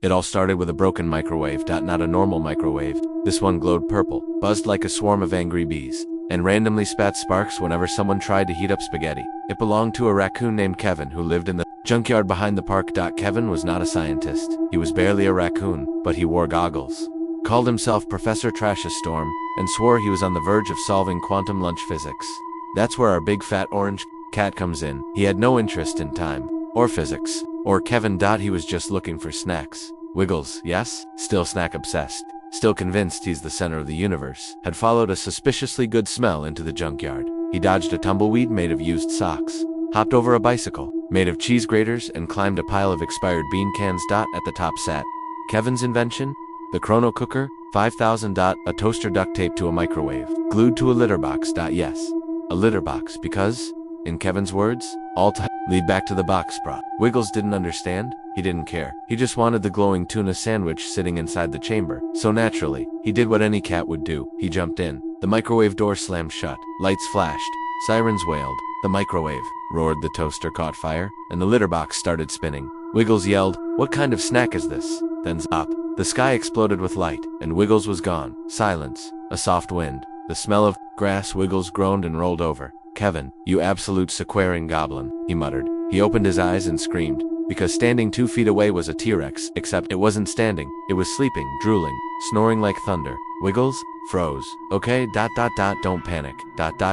It all started with a broken microwave. Not a normal microwave. This one glowed purple, buzzed like a swarm of angry bees, and randomly spat sparks whenever someone tried to heat up spaghetti. It belonged to a raccoon named Kevin who lived in the junkyard behind the park. Kevin was not a scientist. He was barely a raccoon, but he wore goggles, called himself Professor Trash's Storm, and swore he was on the verge of solving quantum lunch physics. That's where our big fat orange cat comes in. He had no interest in time, or physics, or Kevin. He was just looking for snacks. Wiggles, yes? Still snack obsessed, still convinced he's the center of the universe, had followed a suspiciously good smell into the junkyard. He dodged a tumbleweed made of used socks, hopped over a bicycle made of cheese graters, and climbed a pile of expired bean cans. At the top sat Kevin's invention, the chrono cooker, 5000. A toaster duct taped to a microwave, glued to a litter box. Yes, a litter box, because, in Kevin's words, all to lead back to the box bra. Wiggles didn't understand. He didn't care. He just wanted the glowing tuna sandwich sitting inside the chamber. So naturally, he did what any cat would do. He jumped in. The microwave door slammed shut. Lights flashed. Sirens wailed. The microwave roared. The toaster caught fire, and the litter box started spinning. Wiggles yelled, "What kind of snack is this?" Then up. The sky exploded with light, and Wiggles was gone. Silence. A soft wind. The smell of grass. Wiggles groaned and rolled over. "Kevin, you absolute sequering goblin," he muttered. He opened his eyes and screamed, because standing 2 feet away was a T-Rex, except it wasn't standing. It was sleeping, drooling, snoring like thunder. Wiggles froze. "Okay, don't panic.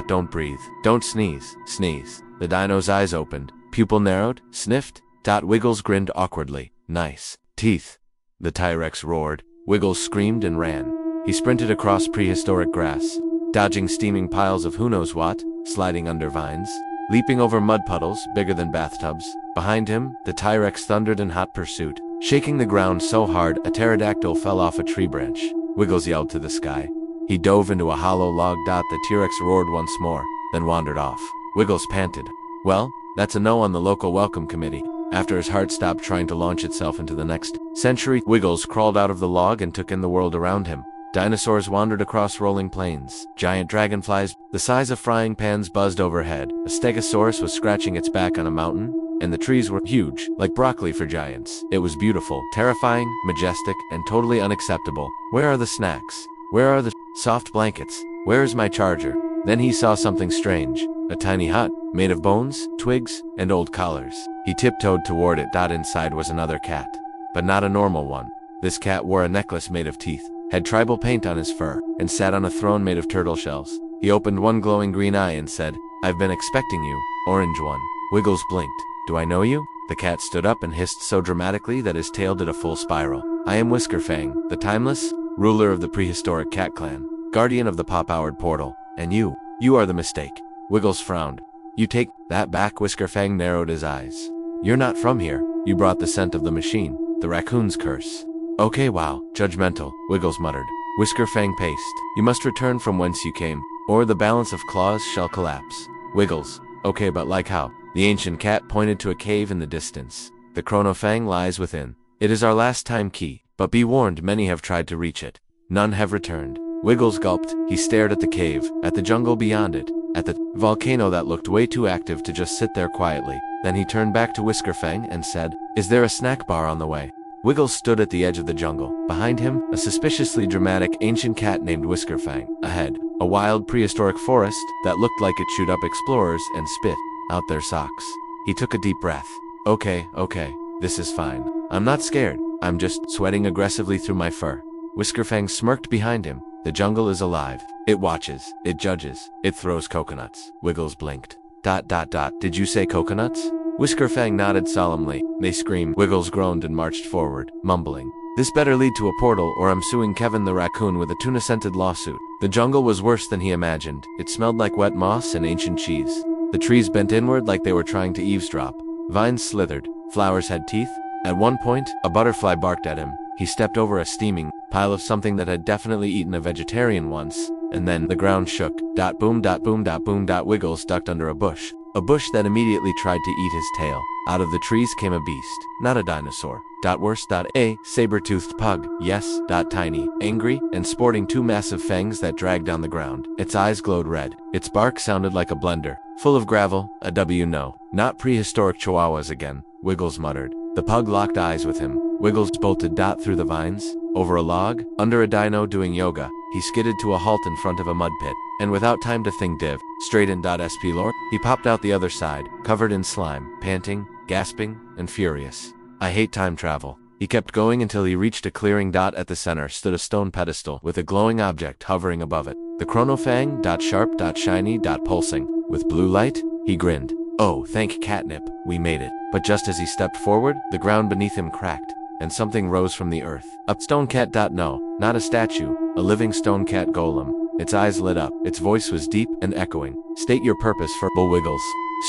Don't breathe. Don't sneeze. Sneeze." The dino's eyes opened, pupil narrowed, sniffed. Wiggles grinned awkwardly. "Nice teeth." The T-Rex roared. Wiggles screamed and ran. He sprinted across prehistoric grass, dodging steaming piles of who knows what, sliding under vines, leaping over mud puddles bigger than bathtubs. Behind him, the T-Rex thundered in hot pursuit, shaking the ground so hard a pterodactyl fell off a tree branch. Wiggles yelled to the sky. He dove into a hollow log. The T-Rex roared once more, then wandered off. Wiggles panted. Well, that's a no on the local welcome committee. After his heart stopped trying to launch itself into the next century, Wiggles crawled out of the log and took in the world around him. Dinosaurs wandered across rolling plains. Giant dragonflies, the size of frying pans, buzzed overhead. A stegosaurus was scratching its back on a mountain, and the trees were huge, like broccoli for giants. It was beautiful, terrifying, majestic, and totally unacceptable. Where are the snacks? Where are the soft blankets? Where is my charger? Then he saw something strange. A tiny hut, made of bones, twigs, and old collars. He tiptoed toward it. Inside was another cat, but not a normal one. This cat wore a necklace made of teeth, had tribal paint on his fur, and sat on a throne made of turtle shells. He opened one glowing green eye and said, "I've been expecting you, orange one." Wiggles blinked. "Do I know you?" The cat stood up and hissed so dramatically that his tail did a full spiral. "I am Whiskerfang, the timeless, ruler of the prehistoric cat clan, guardian of the pop-houred portal. And you are the mistake." Wiggles frowned. "You take that back?" Whiskerfang narrowed his eyes. "You're not from here. You brought the scent of the machine, the raccoon's curse." "Okay, wow, judgmental," Wiggles muttered. Whiskerfang paced. "You must return from whence you came, or the balance of claws shall collapse." Wiggles, "Okay, but like how?" The ancient cat pointed to a cave in the distance. "The chronofang lies within. It is our last time key, but be warned, many have tried to reach it. None have returned." Wiggles gulped. He stared at the cave, at the jungle beyond it, at the volcano that looked way too active to just sit there quietly. Then he turned back to Whiskerfang and said, "Is there a snack bar on the way?" Wiggles stood at the edge of the jungle. Behind him, a suspiciously dramatic ancient cat named Whiskerfang. Ahead, a wild prehistoric forest that looked like it chewed up explorers and spit out their socks. He took a deep breath. Okay, this is fine. I'm not scared. I'm just sweating aggressively through my fur." Whiskerfang smirked behind him. "The jungle is alive. It watches. It judges. It throws coconuts." Wiggles blinked. Did you say coconuts?" Whiskerfang nodded solemnly. "They screamed." Wiggles groaned and marched forward, mumbling, "This better lead to a portal, or I'm suing Kevin the raccoon with a tuna-scented lawsuit." The jungle was worse than he imagined. It smelled like wet moss and ancient cheese. The trees bent inward like they were trying to eavesdrop. Vines slithered. Flowers had teeth. At one point, a butterfly barked at him. He stepped over a steaming pile of something that had definitely eaten a vegetarian once, and then the ground shook. Boom, boom, boom. Wiggles ducked under a bush that immediately tried to eat his tail. Out of the trees came a beast, not a dinosaur. Worse. A saber-toothed pug, yes. Tiny, angry, and sporting 2 massive fangs that dragged down the ground. Its eyes glowed red. Its bark sounded like a blender, full of gravel. No, not prehistoric chihuahuas again, Wiggles muttered. The pug locked eyes with him. Wiggles bolted through the vines, over a log, under a dino doing yoga. He skidded to a halt in front of a mud pit, and without time to think straight in .sp lord, he popped out the other side, covered in slime, panting, gasping, and furious. I hate time travel. He kept going until he reached a clearing. At the center stood a stone pedestal with a glowing object hovering above it. The chronofang, sharp, shiny, pulsing. With blue light, he grinned. Oh, thank catnip, we made it. But just as he stepped forward, the ground beneath him cracked, and something rose from the earth. A stone cat. No, not a statue, a living stone cat golem. Its eyes lit up, its voice was deep and echoing. State your purpose for Wiggles.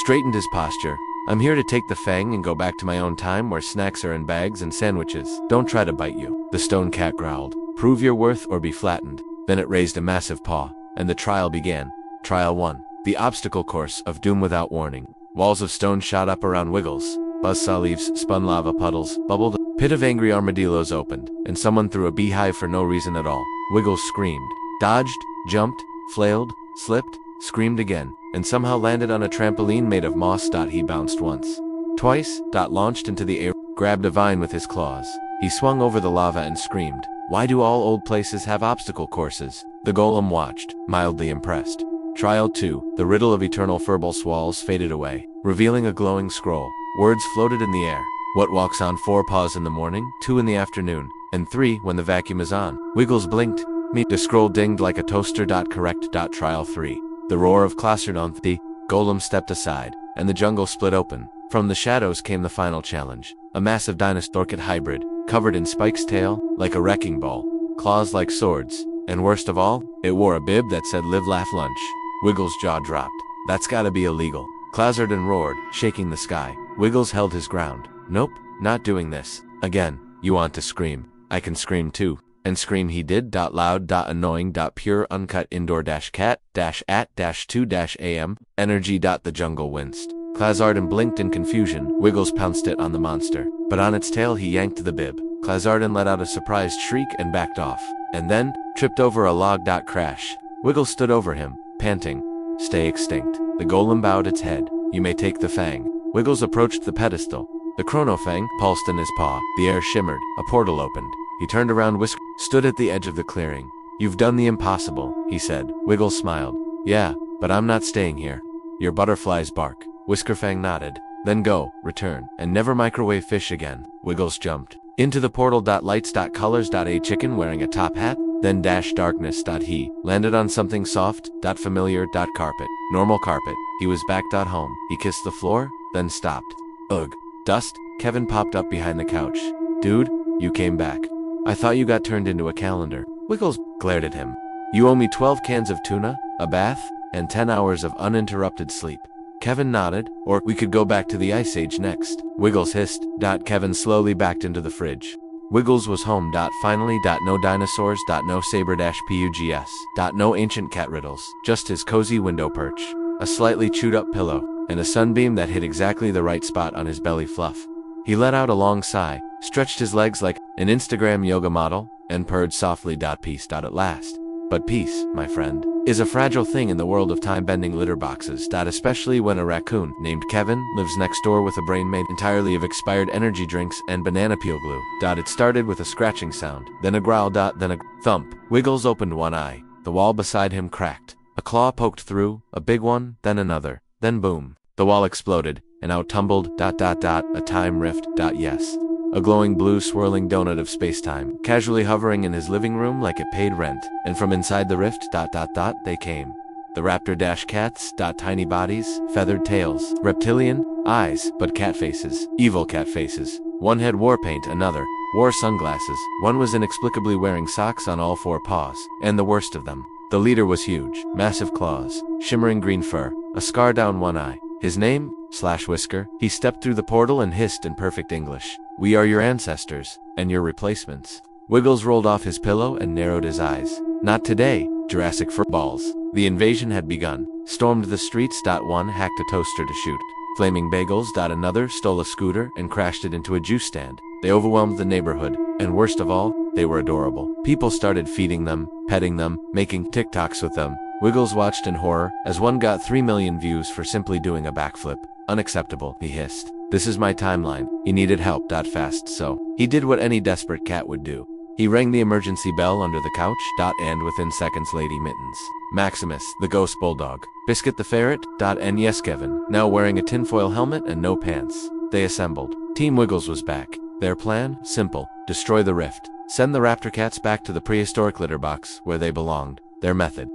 Straightened his posture. I'm here to take the fang and go back to my own time where snacks are in bags and sandwiches. Don't try to bite you, the stone cat growled. Prove your worth or be flattened. Then it raised a massive paw, and the trial began. Trial 1. The obstacle course of doom without warning. Walls of stone shot up around Wiggles. Buzzsaw leaves, spun lava puddles, bubbled. A pit of angry armadillos opened, and someone threw a beehive for no reason at all. Wiggles screamed, dodged, jumped, flailed, slipped, screamed again, and somehow landed on a trampoline made of moss. He bounced once, twice, launched into the air, grabbed a vine with his claws. He swung over the lava and screamed, why do all old places have obstacle courses? The golem watched, mildly impressed. Trial 2, the riddle of eternal furball walls faded away, revealing a glowing scroll. Words floated in the air. What walks on 4 paws in the morning, 2 in the afternoon, and 3 when the vacuum is on? Wiggles blinked. The scroll dinged like a toaster. Correct. Trial 3. The roar of Classerdon. The golem stepped aside, and the jungle split open. From the shadows came the final challenge. A massive dinosaur hybrid, covered in Spike's tail, like a wrecking ball, claws like swords, and worst of all, it wore a bib that said live, laugh, lunch. Wiggles' jaw dropped. That's gotta be illegal. Classerdon roared, shaking the sky. Wiggles held his ground. Nope, not doing this. Again, you want to scream. I can scream too. And scream he did. Loud, annoying, pure, uncut, indoor, cat, at, 2, am, energy. The jungle winced. Classerdon blinked in confusion. Wiggles pounced it on the monster, but on its tail he yanked the bib. Classerdon let out a surprised shriek and backed off, and then tripped over a log. Crash. Wiggles stood over him, panting. Stay extinct. The golem bowed its head. You may take the fang. Wiggles approached the pedestal. The chronofang pulsed in his paw. The air shimmered. A portal opened. He turned around, stood at the edge of the clearing. You've done the impossible, he said. Wiggles smiled. Yeah, but I'm not staying here. Your butterflies bark. Whiskerfang nodded. Then go, return, and never microwave fish again. Wiggles jumped into the portal. Lights. Colors. A chicken wearing a top hat. Then darkness. He landed on something soft. Familiar. Carpet. Normal carpet. He was back. Home. He kissed the floor, then stopped. Ugh. Dust. Kevin popped up behind the couch. Dude, you came back. I thought you got turned into a calendar. Wiggles glared at him. You owe me 12 cans of tuna, a bath, and 10 hours of uninterrupted sleep. Kevin nodded. Or we could go back to the Ice Age next. Wiggles hissed. Kevin slowly backed into the fridge. Wiggles was home. Finally. No dinosaurs. No saber-pugs. No ancient cat riddles. Just his cozy window perch, a slightly chewed up pillow, and a sunbeam that hit exactly the right spot on his belly fluff. He let out a long sigh, stretched his legs like an Instagram yoga model, and purred softly. Peace. At last. But peace, my friend, is a fragile thing in the world of time-bending litter boxes. Especially when a raccoon named Kevin lives next door with a brain made entirely of expired energy drinks and banana peel glue. It started with a scratching sound, then a growl. Then a thump. Wiggles opened one eye. The wall beside him cracked. A claw poked through, a big one, then another, then boom. The wall exploded, and out tumbled. A time rift. Yes. A glowing blue swirling donut of space-time, casually hovering in his living room like it paid rent, and from inside the rift. They came. The raptor cats. Tiny bodies, feathered tails, reptilian eyes, but cat faces, evil cat faces. One had war paint, another wore sunglasses, one was inexplicably wearing socks on all 4 paws, and the worst of them, the leader was huge, massive claws, shimmering green fur, a scar down one eye. His name, Whisker. He stepped through the portal and hissed in perfect English. We are your ancestors, and your replacements. Wiggles rolled off his pillow and narrowed his eyes. Not today, Jurassic furballs. The invasion had begun. Stormed the streets. One hacked a toaster to shoot flaming bagels. Another stole a scooter and crashed it into a juice stand. They overwhelmed the neighborhood, and worst of all, they were adorable. People started feeding them, petting them, making TikToks with them. Wiggles watched in horror as one got 3 million views for simply doing a backflip. Unacceptable, he hissed. This is my timeline. He needed help. Fast, so he did what any desperate cat would do. He rang the emergency bell under the couch. And within seconds, Lady Mittens, Maximus, the ghost bulldog, Biscuit the ferret. And yes, Kevin, now wearing a tinfoil helmet and no pants. They assembled. Team Wiggles was back. Their plan? Simple. Destroy the rift. Send the raptor cats back to the prehistoric litter box, where they belonged. Their method.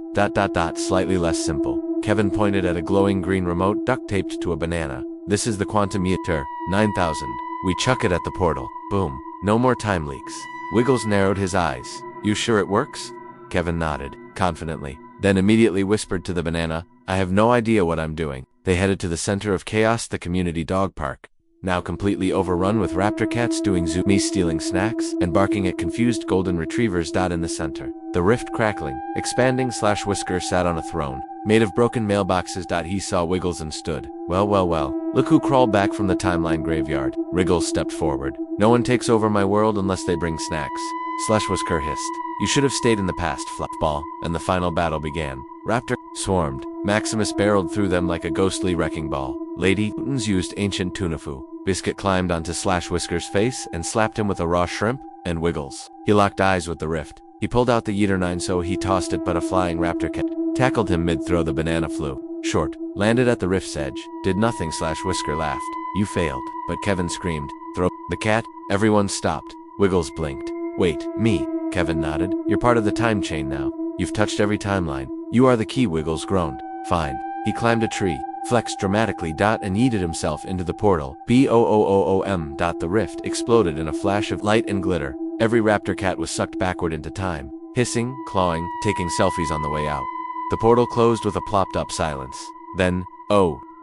Slightly less simple. Kevin pointed at a glowing green remote duct-taped to a banana. This is the quantum meter, 9000. We chuck it at the portal. Boom. No more time leaks. Wiggles narrowed his eyes. You sure it works? Kevin nodded, confidently, then immediately whispered to the banana, I have no idea what I'm doing. They headed to the center of chaos, the community dog park, now completely overrun with raptor cats doing zoomies, stealing snacks, and barking at confused golden retrievers. In the center, the rift crackling, expanding. Whisker sat on a throne, made of broken mailboxes. He saw Wiggles and stood. Well, look who crawled back from the timeline graveyard. Wiggles stepped forward. No one takes over my world unless they bring snacks. Whisker hissed. You should have stayed in the past, Fluffball. And the final battle began. Raptor swarmed. Maximus barreled through them like a ghostly wrecking ball. Lady Mittens used ancient tunafu. Biscuit climbed onto Whisker's face and slapped him with a raw shrimp, and Wiggles. He locked eyes with the rift. He pulled out the Yeeter 9 so he tossed it, but a flying raptor cat tackled him mid-throw. The banana flew short, landed at the rift's edge, did nothing. Whisker laughed. You failed. But Kevin screamed. Throw the cat. Everyone stopped. Wiggles blinked. Wait, me? Kevin nodded. You're part of the time chain now. You've touched every timeline. You are the key. Wiggles groaned. Fine. He climbed a tree, flexed dramatically. And yeeted himself into the portal. Boom. The rift exploded in a flash of light and glitter. Every raptor cat was sucked backward into time, hissing, clawing, taking selfies on the way out. The portal closed with a plopped-up silence. Then,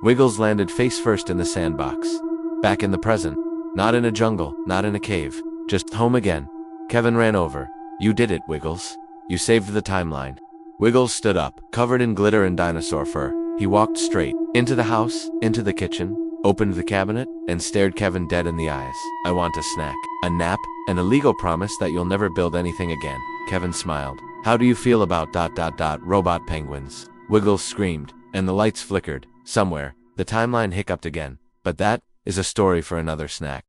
Wiggles landed face first in the sandbox. Back in the present. Not in a jungle, not in a cave. Just home again. Kevin ran over. You did it, Wiggles. You saved the timeline. Wiggles stood up, covered in glitter and dinosaur fur. He walked straight into the house, into the kitchen, opened the cabinet, and stared Kevin dead in the eyes. I want a snack, a nap, and a legal promise that you'll never build anything again. Kevin smiled. How do you feel about ... robot penguins? Wiggles screamed, and the lights flickered. Somewhere, the timeline hiccuped again. But that is a story for another snack.